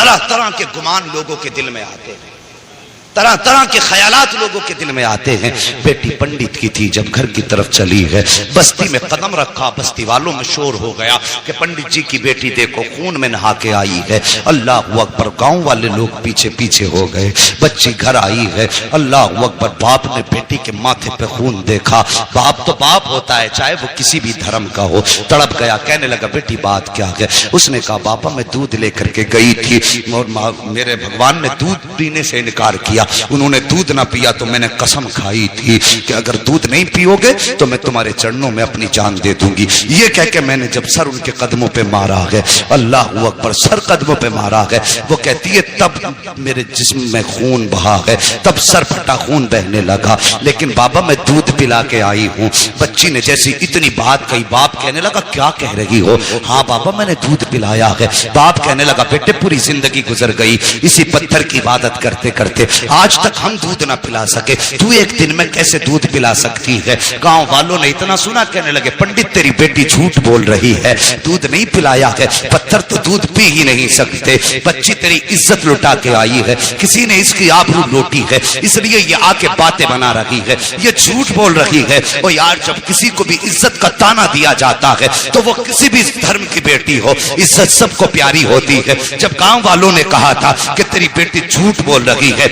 طرح طرح کے گمان لوگوں کے دل میں آتے ہیں، طرح طرح کے خیالات لوگوں کے دل میں آتے ہیں۔ بیٹی پنڈت کی تھی، جب گھر کی طرف چلی ہے، بستی میں قدم رکھا، بستی والوں میں شور ہو گیا کہ پنڈت جی کی بیٹی دیکھو خون میں نہا کے آئی ہے۔ اللہ اکبر، گاؤں والے لوگ پیچھے پیچھے ہو گئے۔ بچی گھر آئی ہے، اللہ اکبر، باپ نے بیٹی کے ماتھے پہ خون دیکھا۔ باپ تو باپ ہوتا ہے، چاہے وہ کسی بھی دھرم کا ہو۔ تڑپ گیا، کہنے لگا بیٹی بات کیا ہے؟ اس نے کہا بابا میں دودھ لے کر کے گئی تھی اور میرے بھگوان نے دودھ پینے سے انکار کیا، انہوں نے دودھ نہ پیا تو میں نے قسم کھائی تھی کہ اگر دودھ نہیں پیو گے تو میں تمہارے چرنوں میں اپنی جان دے دوں گی۔ یہ کہہ کے میں نے جب سر ان کے قدموں پہ مارا ہے، اللہ اکبر، سر قدموں پہ مارا ہے، وہ کہتی ہے تب میرے جسم میں خون بہا ہے، تب سر پھٹا خون بہنے لگا، لیکن بابا میں دودھ پلا کے آئی ہوں۔ بچی نے جیسی اتنی بات کہی، باپ کہنے لگا کیا کہہ رہی ہو؟ ہاں بابا میں نے دودھ پلایا ہے۔ باپ کہنے لگا بیٹے پوری زندگی گزر گئی اسی پتھر کی عبادت کرتے کرتے، آج تک ہم دودھ نہ پلا سکے، تو ایک دن میں کیسے دودھ پلا سکتی ہے؟ گاؤں والوں نے اتنا سنا، کہنے لگے پنڈت تیری بیٹی جھوٹ بول رہی ہے، دودھ نہیں پلایا ہے، پتھر تو دودھ پی ہی نہیں سکتے، بچی تیری عزت لٹا کے آئی ہے، کسی نے اس کی آبرو لوٹی ہے، اس لیے یہ آ کے باتیں بنا رہی ہے، یہ جھوٹ بول رہی ہے۔ اور یار جب کسی کو بھی عزت کا تانا دیا جاتا ہے تو وہ کسی بھی دھرم کی بیٹی ہو، عزت سب کو پیاری ہوتی ہے۔ جب گاؤں والوں نے کہا تھا کہ تیری بیٹی جھوٹ بول رہی ہے،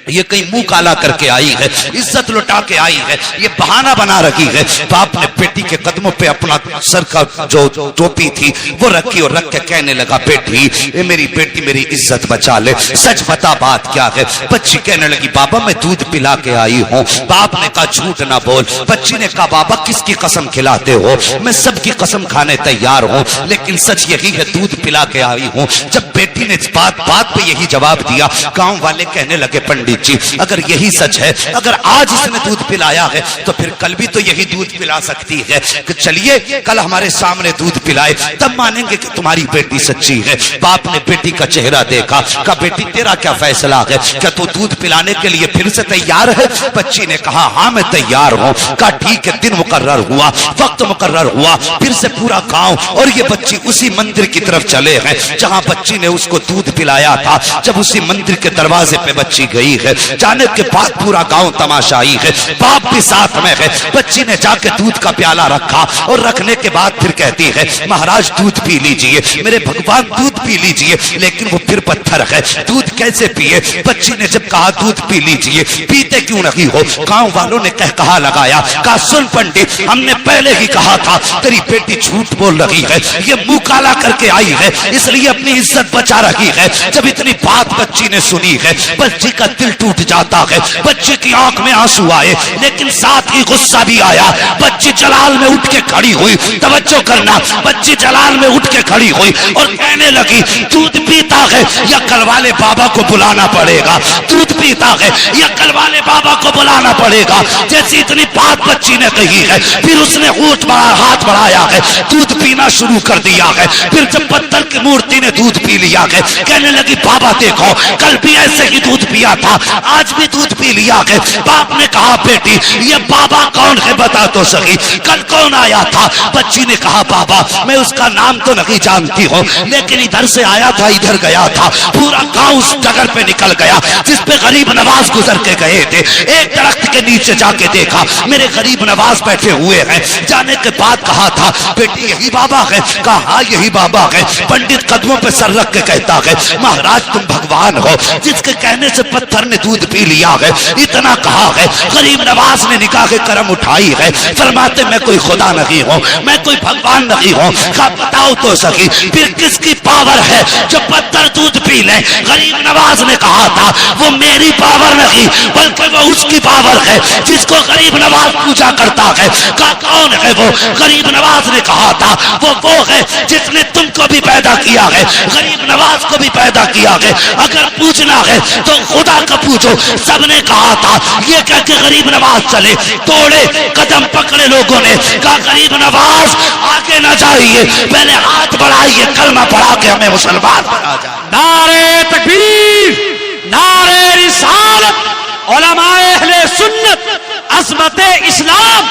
یہ کہیں منہ کالا کر کے آئی ہے، عزت لٹا کے آئی ہے، یہ بہانہ بنا رہی ہے، باپ نے بیٹی کے قدموں پہ اپنا سر کا جو ٹوپی تھی وہ رکھی اور رکھ کے کہنے لگا بیٹی اے میری بیٹی میری عزت بچا لے، سچ بتا بات کیا ہے؟ بچی کہنے لگی بابا میں دودھ پلا کے آئی ہوں۔ باپ نے کہا جھوٹ نہ بول۔ بچی نے کہا بابا کس کی قسم کھلاتے ہو؟ میں سب کی قسم کھانے تیار ہوں، لیکن سچ یہی ہے دودھ پلا کے آئی ہوں۔ جب بیٹی نے بات پہ یہی جواب دیا، گاؤں والے کہنے لگے پنڈت جی اگر یہی سچ ہے، اگر آج اس نے دودھ پلایا ہے تو پھر کل بھی تو یہی دودھ پلا سکتی ہے، کہ چلیے کل ہمارے سامنے دودھ پلائے تب مانیں گے کہ تمہاری بیٹی سچی ہے۔ باپ نے بیٹی کا چہرہ دیکھا، کہا بیٹی تیرا کیا فیصلہ ہے؟ کیا تو دودھ پلانے کے لیے پھر سے تیار ہے؟ بچی نے کہا ہاں میں تیار ہوں۔ کہا ٹھیک ہے، دن مقرر ہوا، وقت مقرر ہوا، پھر سے پورا گاؤں اور یہ بچی اسی مندر کی طرف چلے ہیں جہاں بچی نے اس کو دودھ پلایا تھا۔ جب اسی مندر کے دروازے پہ بچی گئی ہے، جانے کے بعد پورا گاؤں تماشائی ہے، باپ بھی ساتھ میں ہے۔ بچی نے جا کے دودھ کا پیالہ رکھا اور رکھنے کے بعد پھر کہتی ہے مہاراج دودھ پی لیجئے، میرے بھگوان دودھ پی لیجئے، لیکن وہ پھر پتھر ہے، دودھ کیسے پیے؟ بچی نے جب کہا دودھ پی لیجئے، پیتے کیوں نہیں ہو؟ گاؤں والوں نے کہا لگایا، کہا سن پنڈت ہم نے پہلے ہی کہا تھا تیری بیٹی جھوٹ بول رہی ہے، یہ منہ کالا کر کے آئی ہے اس لیے اپنی عزت بچا رہی ہے۔ جب اتنی بات بچی نے سنی ہے، بچی کا دل ٹوٹ جاتا ہے، بچی کی آنکھ میں آنسو آئے لیکن ساتھ ہی غصہ بھی آیا۔ بچی جلال میں اٹھ کے کھڑی ہوئی، توجہ کرنا، بچی جلال میں اٹھ کے کھڑی ہوئی اور کہنے لگی دودھ پیتا ہے یا کل والے بابا کو بلانا پڑے گا، دودھ پیتا ہے یا کل والے بابا کو بلانا پڑے گا۔ جیسی اتنی بات بچی نے کہی ہے، پھر اس نے ہاتھ بڑھایا ہے، دودھ پینا شروع کر دیا ہے۔ پھر جب پتھر کی مورتی نے دودھ پی لیا ہے، کہنے لگی بابا دیکھو کل بھی ایسے ہی دودھ پیا تھا، آج بھی دودھ پی لیا ہے۔ باپ نے کہا بیٹی یہ بابا کون ہے بتا تو سکی، کل کون آیا تھا؟ بچی نے کہا بابا میں اس کا نام تو نہیں جانتی ہوں، لیکن ادھر سے آیا تھا ادھر گیا تھا، پورا گاؤں اس جگہ پہ نکل گیا جس پہ غریب نواز گزر کے گئے تھے۔ ایک درخت کے نیچے جا کے دیکھا میرے غریب نواز بیٹھے ہوئے ہیں۔ جانے کے بعد کہا تھا بیٹی یہی بابا ہے؟ کہا ہاں یہی بابا ہے۔ پنڈت قدموں پہ سر رکھ کے کہتا ہے مہاراج تم بھگوان ہو، جس کے کہنے سے پتھر نے دودھ پی لیا ہے، اتنا کہا ہے۔ غریب نواز نے نکاح کے کرم اٹھائی ہے، فرماتے میں کوئی خدا نہیں ہوں، میں کوئی بھگوان نہیں ہوں۔ کہا بتاؤ تو سکی پھر کس کی پاور ہے جو پتھر دودھ پی لے؟ غریب نواز نے کہا تھا وہ میری پاور نہیں بلکہ وہ اس کی پاور ہے جس کو غریب نواز پوجا کرتا ہے۔ کہا کون ہے وہ؟ غریب نواز نے کہا تھا وہ ہے جس نے تم کو بھی پیدا کیا ہے، غریب نواز کو بھی پیدا کیا ہے، اگر پوچھنا ہے تو خدا کا پوچھو۔ سب نے کہا تھا، یہ کہہ کے غریب نواز چلے، توڑے قدم پکڑے لوگوں نے، کہا غریب نواز آگے نہ جائیے، پہلے ہاتھ بڑھائیے، کلمہ پڑھا کے ہمیں مسلمان بنا جائے۔ نعرہ تکبیر، نعرہ رسالت، علماء اہل سنت، عظمت اسلام،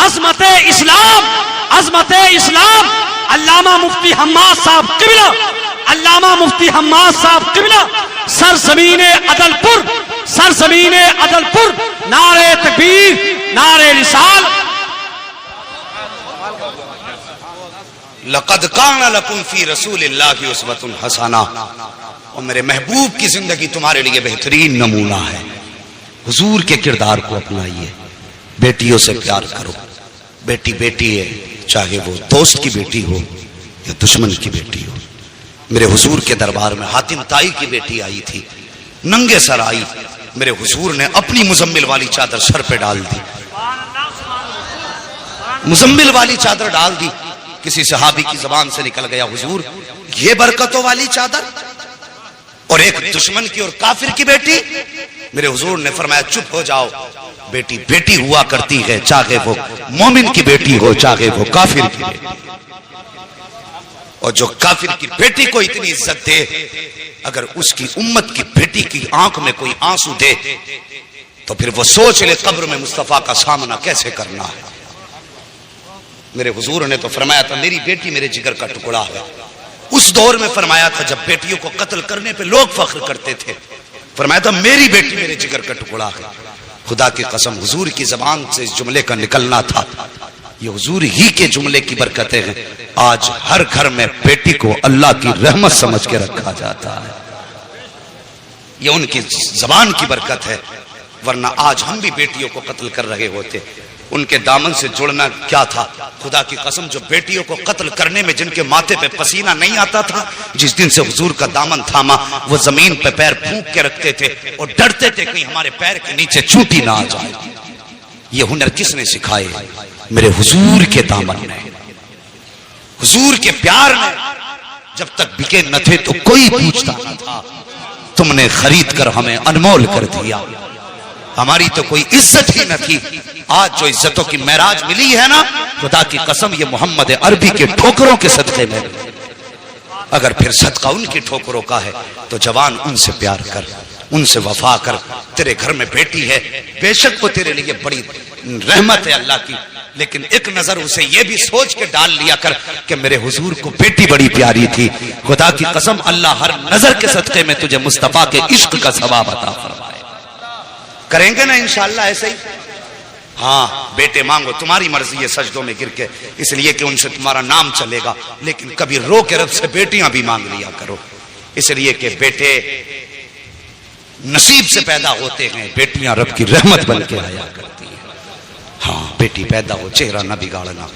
عظمت اسلام، عظمت اسلام۔ علامہ مفتی حماد صاحب قبلہ علامہ مفتی حماد صاحب قبلہ سرزمین عدل پور نعرہ تکبیر نعرہ رسال. لقد کان لکم فی رسول اللہ اسوۃ حسنہ، اور میرے محبوب کی زندگی تمہارے لیے بہترین نمونہ ہے. حضور کے کردار کو اپنائیے. بیٹیوں سے پیار کرو. بیٹی بیٹی ہے، چاہے وہ دوست کی بیٹی ہو یا دشمن کی بیٹی ہو. میرے حضور کے دربار میں حاتم طائی کی بیٹی آئی تھی، ننگے سر آئی. میرے حضور نے اپنی مزمل والی چادر سر پہ ڈال دی. مزمل والی چادر ڈال دی. کسی صحابی کی زبان سے نکل گیا، حضور یہ برکتوں والی چادر، اور ایک دشمن کی اور کافر کی بیٹی. میرے حضور نے فرمایا چپ ہو جاؤ. بیٹی بیٹی ہوا کرتی ہے، چاہے وہ مومن کی بیٹی ہو چاہے وہ کافر کی بیٹی. اور جو کافر کی بیٹی کو اتنی عزت دے، اگر اس کی امت کی بیٹی کی آنکھ میں کوئی آنسو دے تو پھر وہ سوچ لے قبر میں مصطفیٰ کا سامنا کیسے کرنا ہے. میرے حضور نے تو فرمایا تھا میری بیٹی میرے جگر کا ٹکڑا ہے. اس دور میں فرمایا تھا جب بیٹیوں کو قتل کرنے پہ لوگ فخر کرتے تھے، فرمایا تھا میری بیٹی میرے جگر کا ٹکڑا ہے. خدا کی قسم حضور کی زبان سے اس جملے کا نکلنا تھا. یہ حضور ہی کے جملے کی برکتیں ہیں. آج ہر گھر میں بیٹی کو اللہ کی رحمت سمجھ کے رکھا جاتا ہے. یہ ان کی زبان کی برکت ہے، ورنہ آج ہم بھی بیٹیوں کو قتل کر رہے ہوتے. ان کے دامن سے جڑنا کیا تھا. خدا کی قسم جو بیٹیوں کو قتل کرنے میں جن کے ماتھے پہ پسینہ نہیں آتا تھا، جس دن سے حضور کا دامن تھاما وہ زمین پہ پیر پھونک کے رکھتے تھے اور ڈرتے تھے کہیں ہمارے پیر کے نیچے چوٹی نہ آ جائے. یہ ہنر کس نے سکھائے؟ میرے حضور کے دامن نے، حضور کے پیار نے. جب تک بکے نہ تھے تو کوئی پوچھتا نہ تھا، تم نے خرید کر ہمیں انمول کر دیا. ہماری تو کوئی عزت ہی نہ تھی. آج جو عزتوں کی معراج ملی ہے نا، خدا کی قسم یہ محمد عربی کے ٹھوکروں کے صدقے میں. اگر پھر صدقہ ان کی ٹھوکروں کا ہے تو جوان ان سے پیار کر، ان سے وفا کر. تیرے گھر میں بیٹی ہے، بے شک وہ تیرے لیے بڑی رحمت ہے اللہ کی، لیکن ایک نظر اسے یہ بھی سوچ کے ڈال لیا کر کہ میرے حضور کو بیٹی بڑی پیاری تھی. خدا کی قسم اللہ ہر نظر کے صدقے میں تجھے مصطفیٰ کے عشق کا ثواب عطا فرمائے. کریں گے نا انشاءاللہ ایسے ہی؟ ہاں بیٹے مانگو، تمہاری مرضی ہے سجدوں میں گر کے، اس لیے کہ ان سے تمہارا نام چلے گا. لیکن کبھی رو کے رب سے بیٹیاں بھی مانگ لیا کرو، اس لیے کہ بیٹے نصیب سے پیدا ہوتے ہیں، بیٹیاں رب کی رحمت بن کے آیا کرتی ہیں. ہاں بیٹی پیدا ہو، چہرہ نہ بگاڑنا،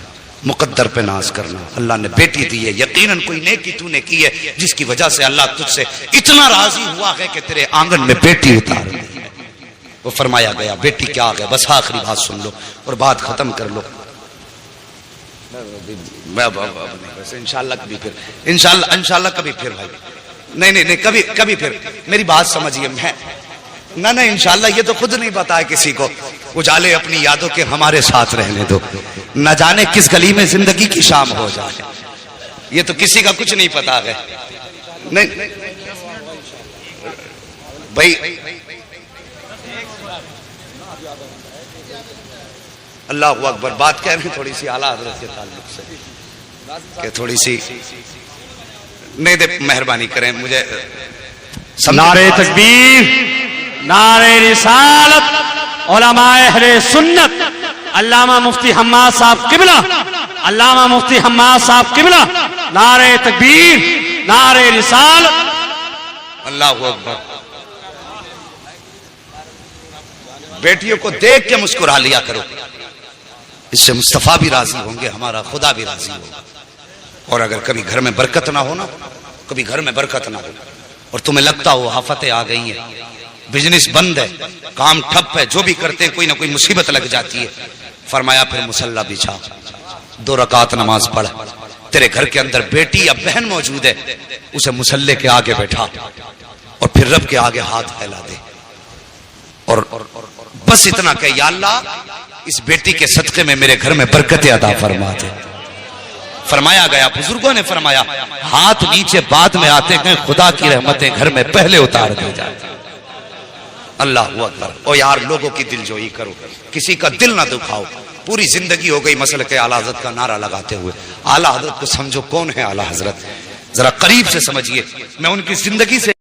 مقدر پہ ناز کرنا. اللہ نے بیٹی دی ہے، یقیناً کوئی نیکی تو نے کی ہے جس کی وجہ سے اللہ تجھ سے اتنا راضی ہوا ہے کہ تیرے آنگن میں بیٹی اتار دی. وہ فرمایا گیا بیٹی کیا آ گیا. بس آخری بات سن لو اور بات ختم کر لو. انشاءاللہ کبھی پھر، انشاءاللہ کبھی پھر بھائی، نہیں کبھی پھر میری بات سمجھیے. میں نہ انشاءاللہ یہ تو خود نہیں پتا ہے کسی کو. اجالے اپنی یادوں کے ہمارے ساتھ رہنے دو، نہ جانے کس گلی میں زندگی کی شام ہو جائے. یہ تو کسی کا کچھ نہیں پتا ہے. نہیں بھائی اللہ اکبر. بات کہہ رہے ہیں تھوڑی سی اعلیٰ حضرت کے تعلق سے کہ تھوڑی سی نہیں دے، مہربانی کریں مجھے. نعرہ تکبیر نعرہ رسالت علماء اہل سنت علامہ مفتی حماد صاحب قبلہ، علامہ مفتی حماد صاحب قبلہ نعرہ تکبیر نعرہ رسالت. اللہ اکبر. بیٹیوں کو دیکھ کے مسکرا لیا کرو، اس سے مصطفیٰ بھی راضی ہوں گے، ہمارا خدا بھی راضی ہوگا. اور اگر کبھی گھر میں برکت نہ ہو نا، کبھی گھر میں برکت نہ ہو اور تمہیں لگتا ہو آفتیں آ گئی ہیں، بزنس بند ہے، کام ٹھپ ہے، جو بھی کرتے ہیں کوئی نہ کوئی مصیبت لگ جاتی ہے، فرمایا پھر مصلی بچھا، 2 رکعت نماز پڑھ. تیرے گھر کے اندر بیٹی یا بہن موجود ہے، اسے مصلی کے آگے بیٹھا اور پھر رب کے آگے ہاتھ پھیلا دے اور بس اتنا کہ یا اللہ اس بیٹی کے صدقے میں میرے گھر میں برکت عطا فرما دے. فرمایا گیا، بزرگوں نے فرمایا ہاتھ نیچے بعد میں آتے ہیں، خدا کی رحمتیں گھر میں پہلے اتار دی جاتی. اللہ اکبر. او یار لوگوں کی دل جوئی کرو، کسی کا دل نہ دکھاؤ. پوری زندگی ہو گئی مسلک اعلیٰ حضرت کا نعرہ لگاتے ہوئے. اعلیٰ حضرت کو سمجھو کون ہے اعلیٰ حضرت. ذرا قریب سے سمجھیے، میں ان کی زندگی سے